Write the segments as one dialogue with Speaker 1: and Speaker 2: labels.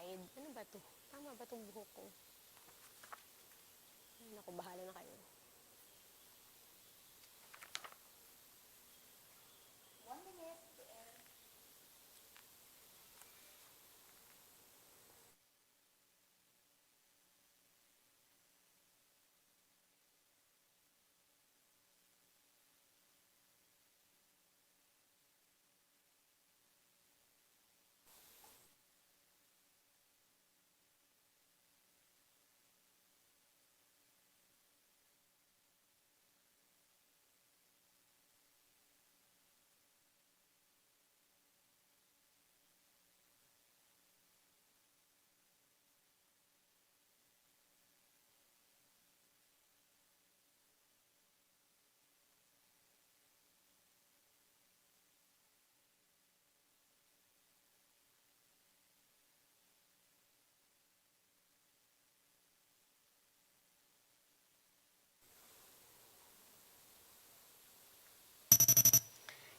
Speaker 1: side. Ano ba to? Tama ba itong buhok ko? Ay, naku, bahala na kayo.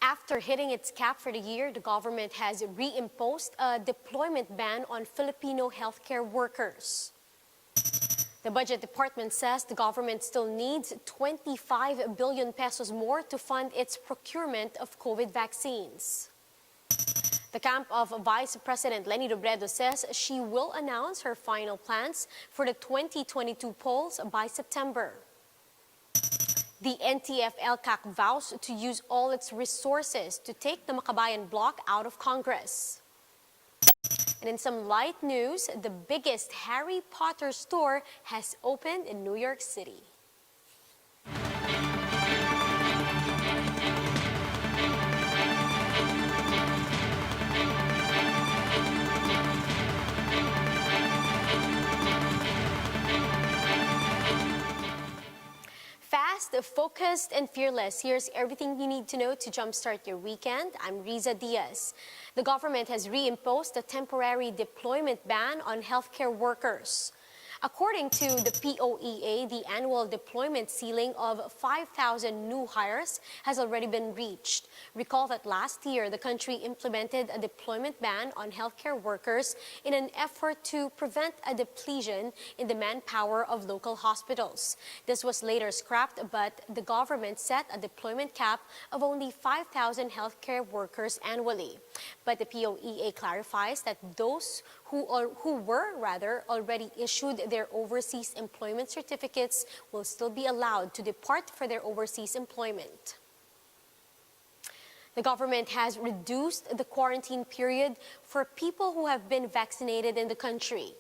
Speaker 1: After hitting its cap for the year, the government has reimposed a deployment ban on Filipino healthcare workers. The budget department says the government still needs 25 billion pesos more to fund its procurement of COVID vaccines. The camp of Vice President Leni Robredo says she will announce her final plans for the 2022 polls by September. The NTF-ELCAC vows to use all its resources to take the MAKABAYAN bloc out of Congress. And in some light news, the biggest Harry Potter store has opened in New York City. Fast, focused, and fearless. Here's everything you need to know to jumpstart your weekend. I'm Riza Diaz. The government has reimposed a temporary deployment ban on healthcare workers. According to the POEA, the annual deployment ceiling of 5,000 new hires has already been reached. Recall that last year, the country implemented a deployment ban on healthcare workers in an effort to prevent a depletion in the manpower of local hospitals. This was later scrapped, but the government set a deployment cap of only 5,000 healthcare workers annually. But the POEA clarifies that those who were already issued their overseas employment certificates will still be allowed to depart for their overseas employment. The government has reduced the quarantine period for people who have been vaccinated in the country.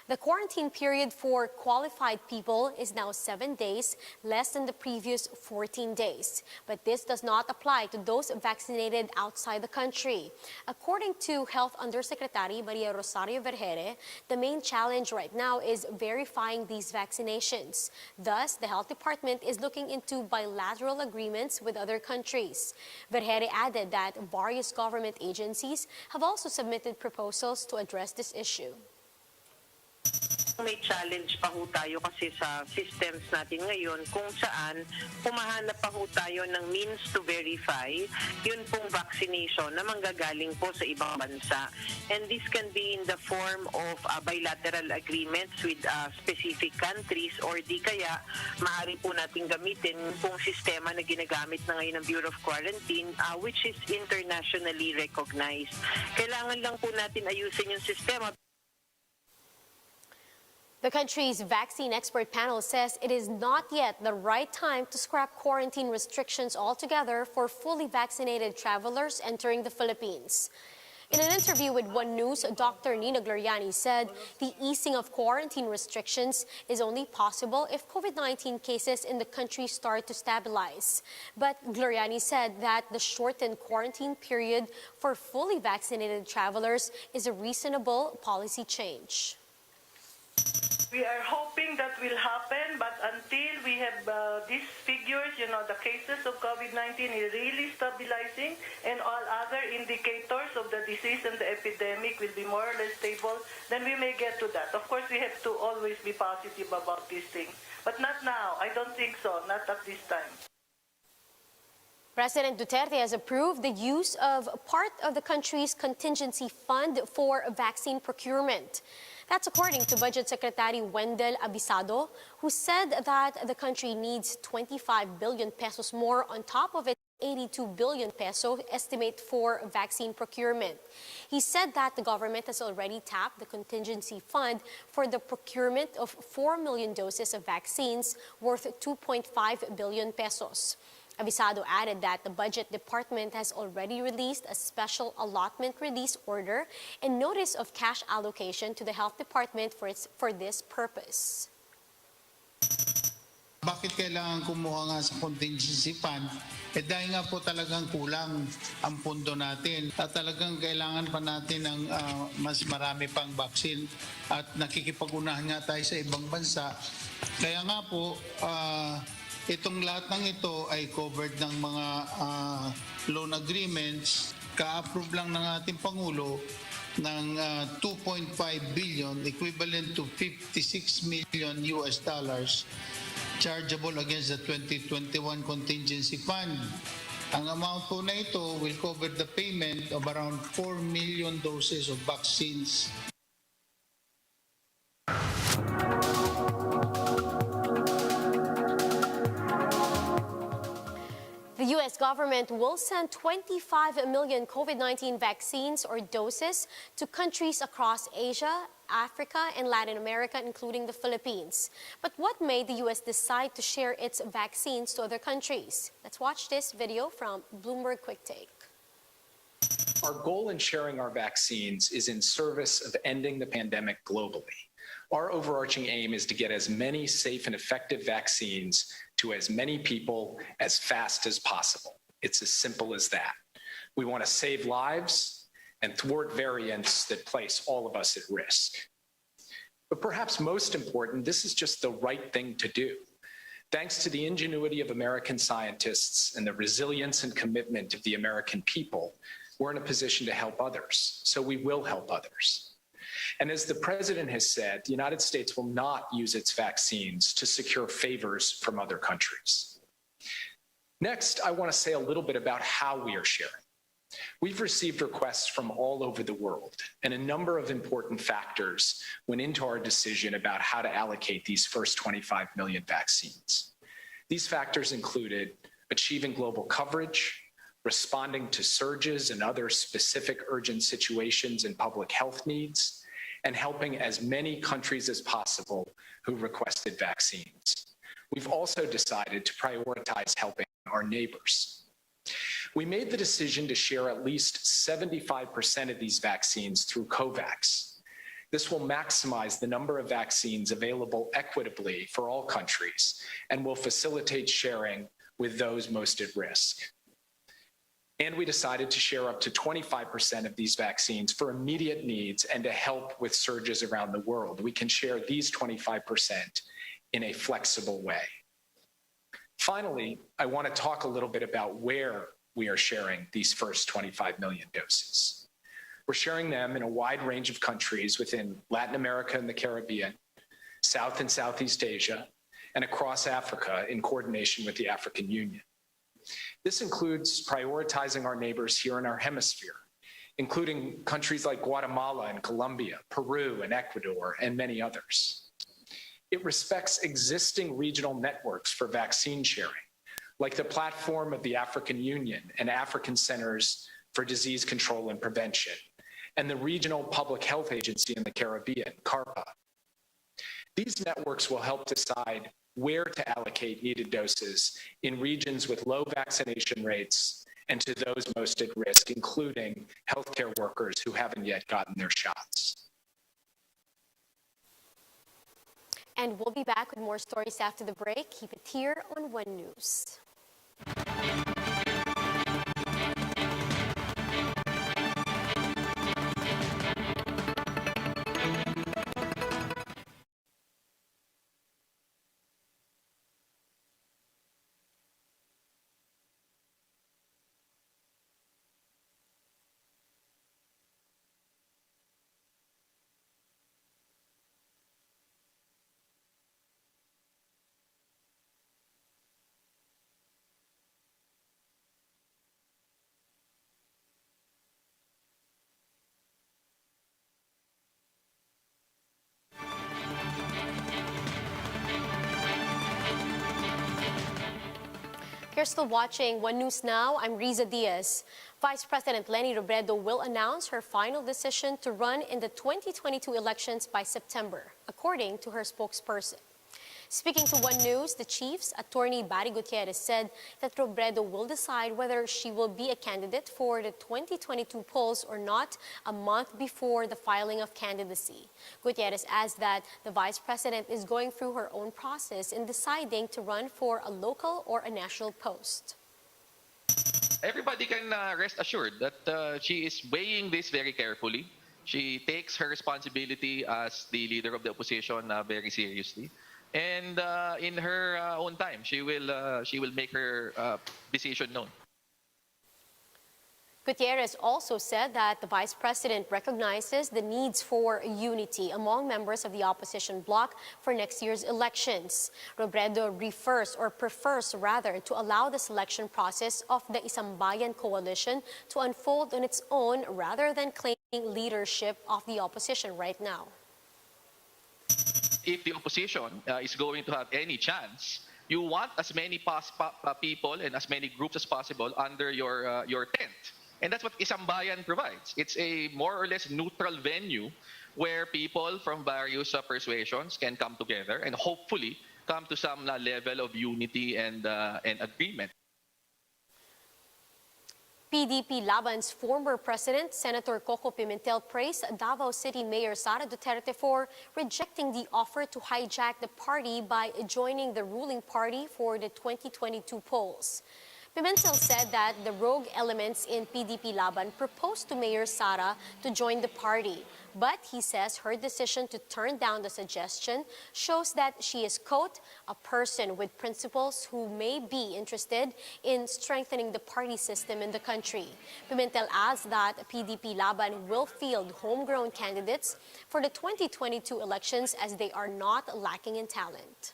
Speaker 1: The quarantine period for qualified people is now 7 days, less than the previous 14 days. But this does not apply to those vaccinated outside the country. According to Health Undersecretary Maria Rosario Vergere, the main challenge right now is verifying these vaccinations. Thus, the Health Department is looking into bilateral agreements with other countries. Vergere added that various government agencies have also submitted proposals to address this issue.
Speaker 2: May challenge pa ho tayo kasi sa systems natin ngayon kung saan humahanap pa ho tayo ng means to verify yun pong vaccination na manggagaling po sa ibang bansa. And this can be in the form of bilateral agreements with specific countries or di kaya maaari po natin gamitin pong sistema na ginagamit na ngayon ng Bureau of Quarantine which is internationally recognized. Kailangan lang po natin ayusin yung sistema.
Speaker 1: The country's vaccine expert panel says it is not yet the right time to scrap quarantine restrictions altogether for fully vaccinated travelers entering the Philippines. In an interview with One News, Dr. Nina Gloriani said the easing of quarantine restrictions is only possible if COVID-19 cases in the country start to stabilize. But Gloriani said that the shortened quarantine period for fully vaccinated travelers is a reasonable policy change.
Speaker 3: We are hoping that will happen, but until we have these figures, the cases of COVID-19 is really stabilizing and all other indicators of the disease and the epidemic will be more or less stable, then we may get to that. Of course, we have to always be positive about these things, but not now. I don't think so, not at this time.
Speaker 1: President Duterte has approved the use of part of the country's contingency fund for vaccine procurement. That's according to Budget Secretary Wendell Abisado, who said that the country needs 25 billion pesos more on top of its 82 billion peso estimate for vaccine procurement. He said that the government has already tapped the contingency fund for the procurement of 4 million doses of vaccines worth 2.5 billion pesos. Abisado added that the Budget Department has already released a special allotment release order and notice of cash allocation to the Health Department for this purpose.
Speaker 4: Bakit kailangan kumuha nga sa contingency fund? Dahil nga po talagang kulang ang pondo natin at talagang kailangan pa natin ng mas marami pang vaccine at nakikipag-unahan nga tayo sa ibang bansa. Kaya nga po, itong lahat ng ito ay covered ng mga loan agreements. Ka-approve lang ng ating Pangulo ng 2.5 billion equivalent to 56 million US dollars chargeable against the 2021 contingency fund. Ang amount po na ito will cover the payment of around 4 million doses of vaccines.
Speaker 1: The U.S. government will send 25 million COVID-19 vaccines or doses to countries across Asia, Africa, and Latin America, including the Philippines. But what made the U.S. decide to share its vaccines to other countries? Let's watch this video from Bloomberg Quick Take.
Speaker 5: Our goal in sharing our vaccines is in service of ending the pandemic globally. Our overarching aim is to get as many safe and effective vaccines to as many people as fast as possible. It's as simple as that. We want to save lives and thwart variants that place all of us at risk. But perhaps most important, this is just the right thing to do. Thanks to the ingenuity of American scientists and the resilience and commitment of the American people, we're in a position to help others. So we will help others. And as the president has said, the United States will not use its vaccines to secure favors from other countries. Next, I want to say a little bit about how we are sharing. We've received requests from all over the world, and a number of important factors went into our decision about how to allocate these first 25 million vaccines. These factors included achieving global coverage, responding to surges and other specific urgent situations and public health needs, and helping as many countries as possible who requested vaccines. We've also decided to prioritize helping our neighbors. We made the decision to share at least 75% of these vaccines through COVAX. This will maximize the number of vaccines available equitably for all countries and will facilitate sharing with those most at risk. And we decided to share up to 25% of these vaccines for immediate needs and to help with surges around the world. We can share these 25% in a flexible way. Finally, I want to talk a little bit about where we are sharing these first 25 million doses. We're sharing them in a wide range of countries within Latin America and the Caribbean, South and Southeast Asia, and across Africa in coordination with the African Union. This includes prioritizing our neighbors here in our hemisphere, including countries like Guatemala and Colombia, Peru and Ecuador, and many others. It respects existing regional networks for vaccine sharing, like the platform of the African Union and African Centers for Disease Control and Prevention, and the Regional Public Health Agency in the Caribbean, CARPA. These networks will help decide where to allocate needed doses in regions with low vaccination rates and to those most at risk, including healthcare workers who haven't yet gotten their shots.
Speaker 1: And we'll be back with more stories after the break. Keep it here on One News. You're still watching One News Now. I'm Riza Diaz. Vice President Leni Robredo will announce her final decision to run in the 2022 elections by September, according to her spokesperson. Speaking to One News, the chief's attorney Barry Gutierrez said that Robredo will decide whether she will be a candidate for the 2022 polls or not a month before the filing of candidacy. Gutierrez adds that the vice president is going through her own process in deciding to run for a local or a national post.
Speaker 6: Everybody can rest assured that she is weighing this very carefully. She takes her responsibility as the leader of the opposition very seriously. And in her own time, she will make her decision known.
Speaker 1: Gutierrez also said that the vice president recognizes the needs for unity among members of the opposition bloc for next year's elections. Robredo prefers to allow the selection process of the Isang Bayan coalition to unfold on its own rather than claiming leadership of the opposition right now.
Speaker 6: If the opposition is going to have any chance, you want as many people and as many groups as possible under your tent. And that's what Isang Bayan provides. It's a more or less neutral venue where people from various persuasions can come together and hopefully come to some level of unity and agreement.
Speaker 1: PDP Laban's former president, Senator Coco Pimentel, praised Davao City Mayor Sara Duterte for rejecting the offer to hijack the party by joining the ruling party for the 2022 polls. Pimentel said that the rogue elements in PDP Laban proposed to Mayor Sara to join the party. But he says her decision to turn down the suggestion shows that she is, quote, a person with principles who may be interested in strengthening the party system in the country. Pimentel adds that PDP Laban will field homegrown candidates for the 2022 elections as they are not lacking in talent.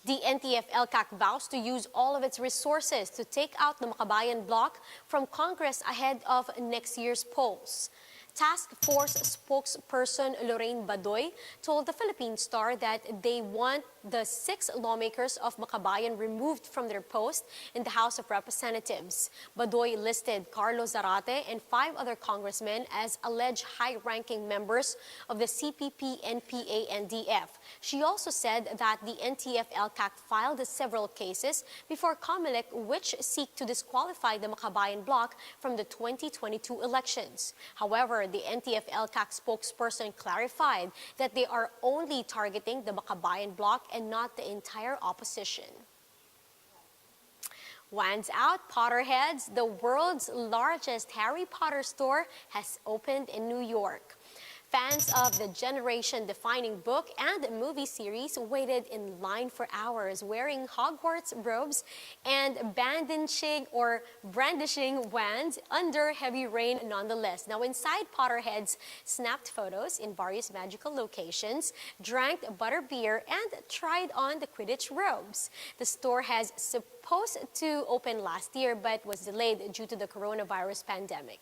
Speaker 1: The NTF-ELCAC vows to use all of its resources to take out the MAKABAYAN bloc from Congress ahead of next year's polls. Task Force spokesperson Lorraine Badoy told the Philippine Star that they want the 6 lawmakers of MAKABAYAN removed from their post in the House of Representatives. Badoy listed Carlos Zarate and 5 other congressmen as alleged high-ranking members of the CPP, NPA, and DF. She also said that the NTF-ELCAC filed several cases before COMELEC which seek to disqualify the MAKABAYAN bloc from the 2022 elections. However, the NTF-ELCAC spokesperson clarified that they are only targeting the MAKABAYAN bloc and not the entire opposition. Wands out, Potterheads! The world's largest Harry Potter store has opened in New York. Fans of the generation-defining book and movie series waited in line for hours wearing Hogwarts robes and brandishing wands under heavy rain nonetheless. Now, inside, Potterheads snapped photos in various magical locations, drank butterbeer, and tried on the Quidditch robes. The store has supposed to open last year but was delayed due to the coronavirus pandemic.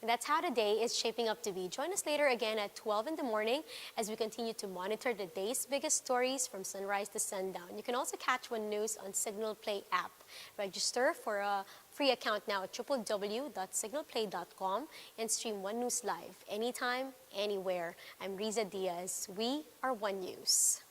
Speaker 1: And that's how today is shaping up to be. Join us later again at 12 in the morning as we continue to monitor the day's biggest stories from sunrise to sundown. You can also catch One News on Signal Play app. Register for a free account now at www.signalplay.com and stream One News live anytime, anywhere. I'm Riza Diaz. We are One News.